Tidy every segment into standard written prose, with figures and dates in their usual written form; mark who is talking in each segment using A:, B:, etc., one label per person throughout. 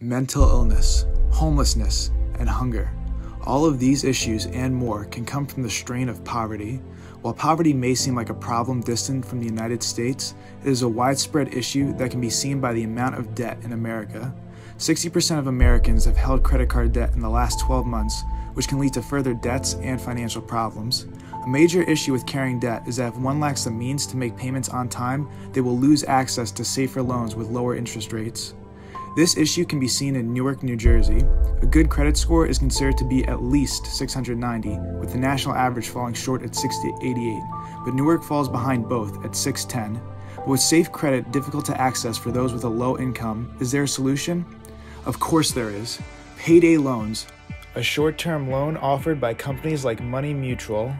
A: mental illness, homelessness, and hunger. All of these issues and more can come from the strain of poverty. While poverty may seem like a problem distant from the United States, it is a widespread issue that can be seen by the amount of debt in America. 60% of Americans have held credit card debt in the last 12 months, which can lead to further debts and financial problems. A major issue with carrying debt is that if one lacks the means to make payments on time, they will lose access to safer loans with lower interest rates. This issue can be seen in Newark, New Jersey. A good credit score is considered to be at least 690, with the national average falling short at 688, but Newark falls behind both at 610. But with safe credit difficult to access for those with a low income, is there a solution? Of course there is. Payday loans, a short-term loan offered by companies like Money Mutual.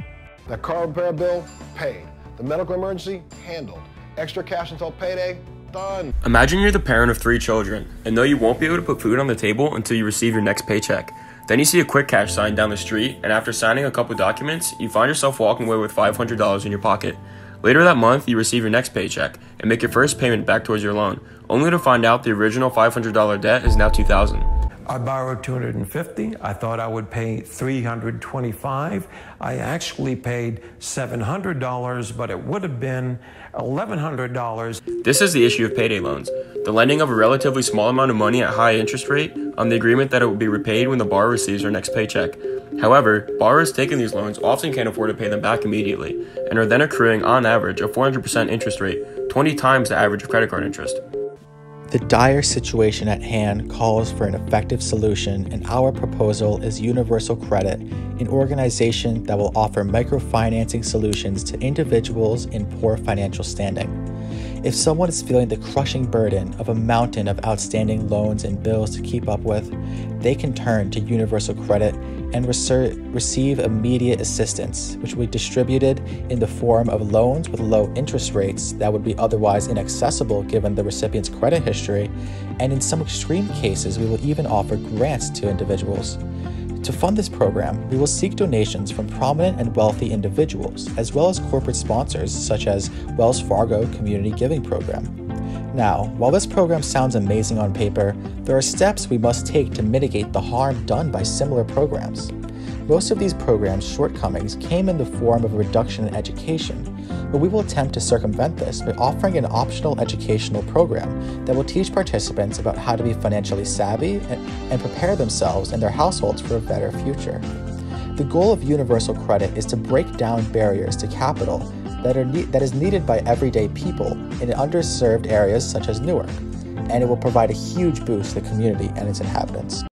B: That car repair bill, paid. The medical emergency, handled. Extra cash until payday, done.
C: Imagine you're the parent of 3 children, and know you won't be able to put food on the table until you receive your next paycheck. Then you see a quick cash sign down the street, and after signing a couple documents, you find yourself walking away with $500 in your pocket. Later that month, you receive your next paycheck and make your first payment back towards your loan, only to find out the original $500 debt is now $2,000.
D: I borrowed $250. I thought I would pay $325. I actually paid $700, but it would have been $1,100.
C: This is the issue of payday loans, the lending of a relatively small amount of money at high interest rate on the agreement that it will be repaid when the borrower receives their next paycheck. However, borrowers taking these loans often can't afford to pay them back immediately and are then accruing on average a 400% interest rate, 20 times the average of credit card interest.
E: The dire situation at hand calls for an effective solution, and our proposal is Universal Credit, an organization that will offer microfinancing solutions to individuals in poor financial standing. If someone is feeling the crushing burden of a mountain of outstanding loans and bills to keep up with, they can turn to Universal Credit and receive immediate assistance, which will be distributed in the form of loans with low interest rates that would be otherwise inaccessible given the recipient's credit history, and in some extreme cases, we will even offer grants to individuals. To fund this program, we will seek donations from prominent and wealthy individuals, as well as corporate sponsors such as Wells Fargo Community Giving Program. Now, while this program sounds amazing on paper, there are steps we must take to mitigate the harm done by similar programs. Most of these programs' shortcomings came in the form of a reduction in education, but we will attempt to circumvent this by offering an optional educational program that will teach participants about how to be financially savvy and prepare themselves and their households for a better future. The goal of Universal Credit is to break down barriers to capital that is needed by everyday people in underserved areas such as Newark, and it will provide a huge boost to the community and its inhabitants.